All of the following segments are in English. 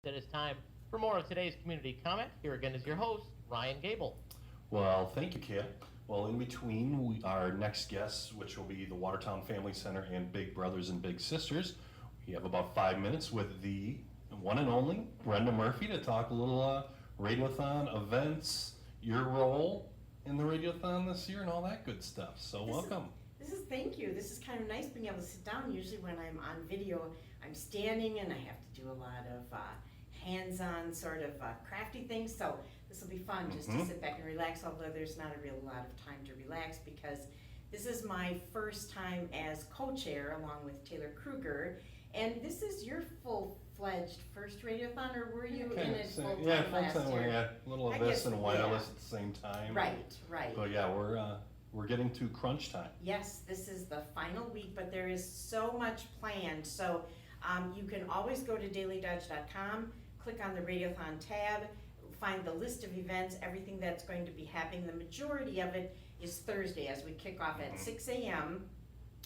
It is time for more of today's community comment. Here again is your host, Ryan Gable. Well, thank you, Kale. Well, in between our next guests, which will be the Watertown Family Center and Big Brothers and Big Sisters, we have about 5 minutes with the one and only Brenda Murphy to talk a little Radiothon events, your role in the Radiothon this year, and all that good stuff. So welcome. Thank you. This is kind of nice being able to sit down. Usually when I'm on video, I'm standing and I have to do a lot of hands-on sort of crafty things. So this will be fun just to sit back and relax, although there's not a real lot of time to relax because this is my first time as co-chair along with Taylor Kruger. And this is your full-fledged first Radiothon, or were you in it full-time last year? Yeah, a little of this and wireless at the same time. Right. But yeah, we're getting to crunch time. Yes, this is the final week, but there is so much planned. So you can always go to dailydodge.com, click on the Radiothon tab, find the list of events, everything that's going to be happening. The majority of it is Thursday as we kick off at 6 a.m.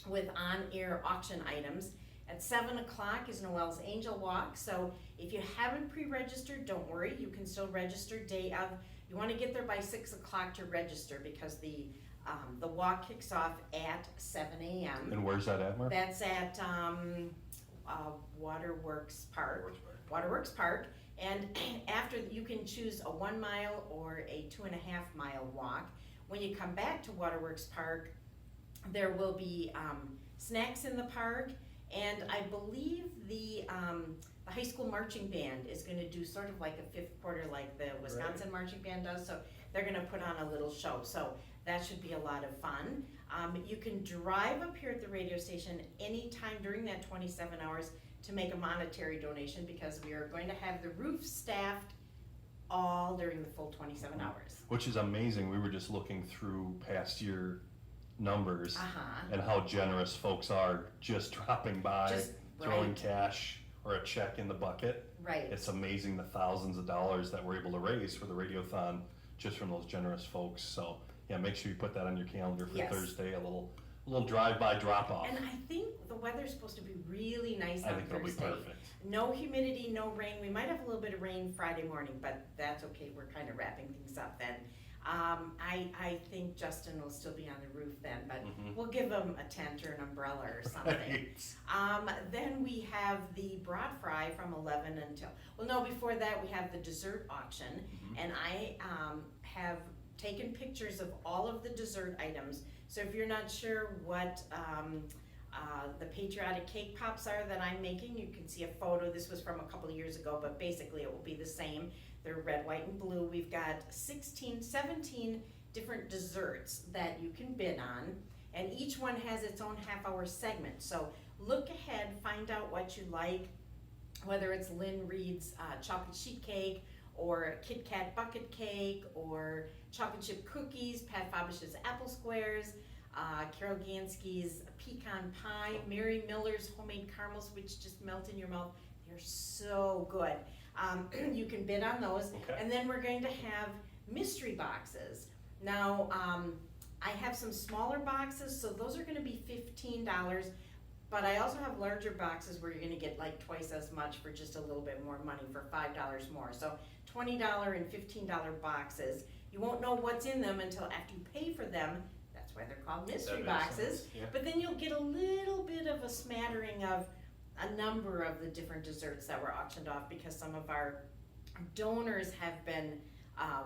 with on-air auction items. At 7 o'clock is Noel's Angel Walk. So if you haven't pre-registered, don't worry, you can still register day of. You want to get there by 6 o'clock to register because the walk kicks off at 7 a.m. And where's that at, Mark? That's at Waterworks Park. Waterworks Park. And after, you can choose a 1 mile or a 2.5 mile walk. When you come back to Waterworks Park, there will be snacks in the park. And I believe the high school marching band is going to do sort of like a fifth quarter like the Wisconsin marching band does. So they're going to put on a little show. So that should be a lot of fun. You can drive up here at the radio station anytime during that 27 hours to make a monetary donation because we are going to have the roof staffed all during the full 27 hours. Which is amazing. We were just looking through past year numbers and how generous folks are just dropping by, throwing cash or a check in the bucket. Right. It's amazing the thousands of dollars that we're able to raise for the Radiothon just from those generous folks. So yeah, make sure you put that on your calendar for Thursday, a little drive-by drop-off. And I think the weather's supposed to be really nice on Thursday. I think it'll be perfect. No humidity, no rain. We might have a little bit of rain Friday morning, but that's okay. We're kind of wrapping things up then. I think Justin will still be on the roof then, but we'll give him a tent or an umbrella or something. Then we have the broad fry from 11 until, well, no, before that we have the dessert auction, and I have taken pictures of all of the dessert items. So if you're not sure what the patriotic cake pops are that I'm making, you can see a photo. This was from a couple of years ago, but basically it will be the same. They're red, white, and blue. We've got 17 different desserts that you can bid on, and each one has its own half-hour segment. So look ahead, find out what you like, whether it's Lynn Reed's chocolate sheet cake, or Kit Kat bucket cake, or chocolate chip cookies, Pat Fabish's apple squares, Carol Gansky's pecan pie, Mary Miller's homemade caramels, which just melt in your mouth. They're so good. You can bid on those. And then we're going to have mystery boxes. Now, I have some smaller boxes, so those are going to be $15, but I also have larger boxes where you're going to get like twice as much for just a little bit more money, for $5 more. So $20 and $15 boxes. You won't know what's in them until after you pay for them. That's why they're called mystery boxes. Yeah. But then you'll get a little bit of a smattering of a number of the different desserts that were auctioned off because some of our donors have been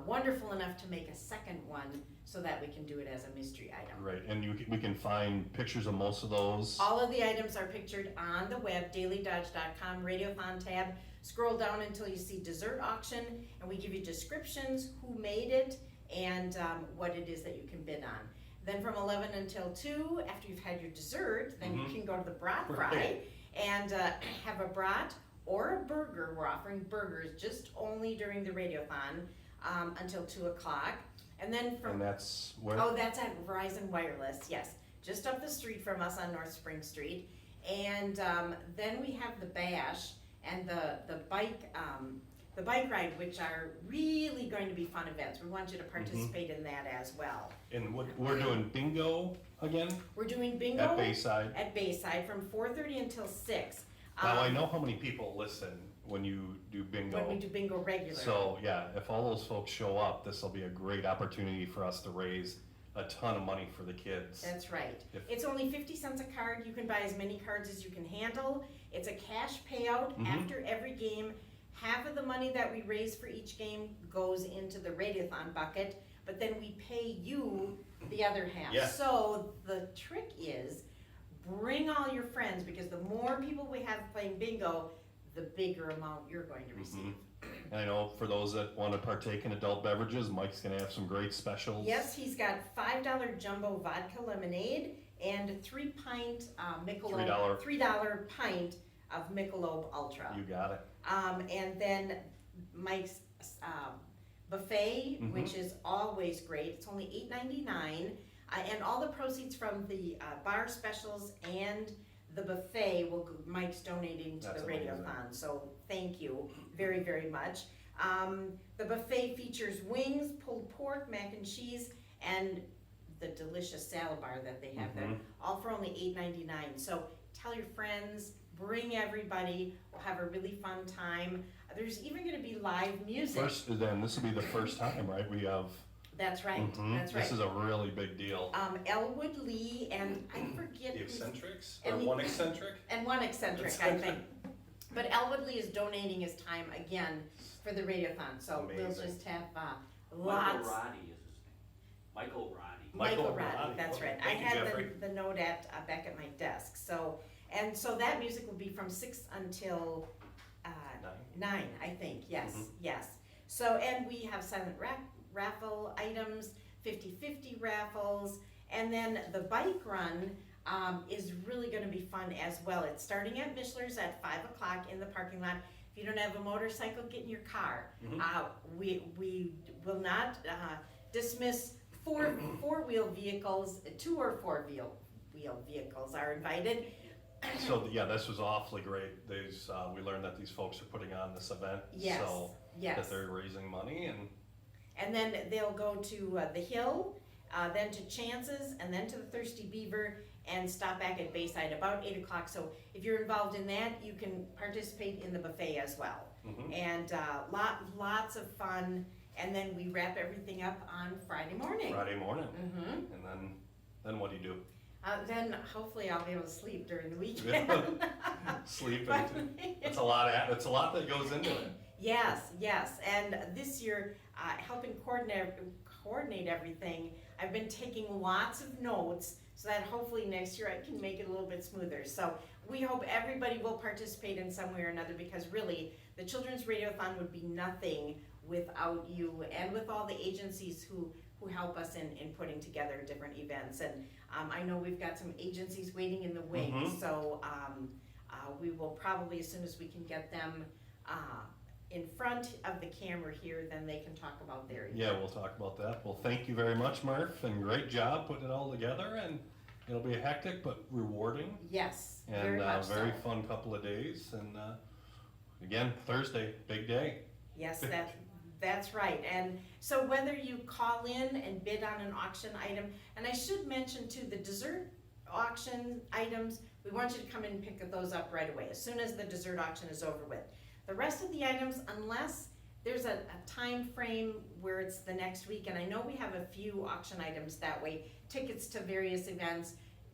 wonderful enough to make a second one so that we can do it as a mystery item. Right, and we can find pictures of most of those. All of the items are pictured on the web, dailydodge.com, Radiothon tab. Scroll down until you see dessert auction, and we give you descriptions, who made it, and what it is that you can bid on. Then from 11 until 2, after you've had your dessert, then you can go to the brat fry and have a brat or a burger. We're offering burgers just only during the Radiothon until 2 o'clock. And then from... And that's where? Oh, that's at Verizon Wireless, yes. Just up the street from us on North Spring Street. And then we have the bash and the bike ride, which are really going to be fun events. We want you to participate in that as well. And we're doing bingo again? We're doing bingo at Bayside. At Bayside from 4:30 until 6. Now I know how many people listen when you do bingo. When we do bingo regularly. So, yeah, if all those folks show up, this will be a great opportunity for us to raise a ton of money for the kids. That's right. If- It's only 50 cents a card. You can buy as many cards as you can handle. It's a cash payout after every game. Half of the money that we raise for each game goes into the Radiothon bucket, but then we pay you the other half. Yeah. So the trick is bring all your friends, because the more people we have playing bingo, the bigger amount you're going to receive. And I know for those that want to partake in adult beverages, Mike's going to have some great specials. Yes, he's got $5 jumbo vodka lemonade and 3-pint Michelob, $3 pint of Michelob Ultra. You got it. And then Mike's buffet, which is always great. It's only $8.99, and all the proceeds from the bar specials and the buffet Mike's donating to That's the amazing. Radiothon. So thank you very, very much. The buffet features wings, pulled pork, mac and cheese, and the delicious salad bar that they have there, all for only $8.99. So tell your friends, bring everybody. We'll have a really fun time. There's even going to be live music. Then this will be the first time, right? We have. That's right. That's right. This is a really big deal. Elwood Lee and I forget The who's- eccentrics? and Or the- one eccentric? and one eccentric, I think. But Elwood Lee is donating his time again for the Radiothon. So we'll Amazing. just have Michael lots. Roddy is his name. Michael Roddy. Michael Roddy. Roddy, that's Okay. right. Thank I you, had Jeffrey. the note back at my desk. So that music will be from 6 until 9, I think. Yes, yes. So, and we have silent raffle items, 50-50 raffles, and then the bike run is really going to be fun as well. It's starting at Mishler's at 5 o'clock in the parking lot. If you don't have a motorcycle, get in your car. We will not dismiss four-wheel vehicles. 2 or 4-wheel vehicles are invited. So, yeah, this was awfully great. We learned that these folks are putting on this event. Yes, So yes. that they're raising money And then they'll go to the Hill, then to Chance's, and then to the Thirsty Beaver, and stop back at Bayside about 8 o'clock. So if you're involved in that, you can participate in the buffet as well. And lots of fun. And then we wrap everything up on Friday morning. And then what do you do? Then hopefully I'll be able to sleep during the weekend. Sleep. But- It's a lot that goes into it. Yes, and this year, helping coordinate everything, I've been taking lots of notes so that hopefully next year I can make it a little bit smoother. So we hope everybody will participate in some way or another, because really, the Children's Radiothon would be nothing without you and with all the agencies who help us in putting together different events. And I know we've got some agencies waiting in the wings, so we will probably, as soon as we can get them in front of the camera here, then they can talk about their event. Yeah, we'll talk about that. Well, thank you very much, Murph, and great job putting it all together. And it'll be a hectic but rewarding Yes, and very much very so. fun couple of days. And again, Thursday, big day. Yes, that's right. And so whether you call in and bid on an auction item, and I should mention too, the dessert auction items, we want you to come in and pick those up right away, as soon as the dessert auction is over with. The rest of the items, unless there's a time frame where it's the next week, and I know we have a few auction items that way, tickets to various events,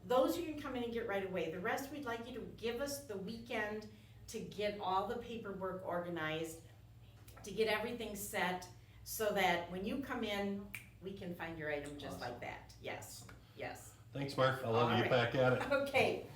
those you can come in and get right away. The rest, we'd like you to give us the weekend to get all the paperwork organized, to get everything set, so that when you come in, we can find your item just like that. Yes. Thanks, Murph. I'll let you get back at it. Okay,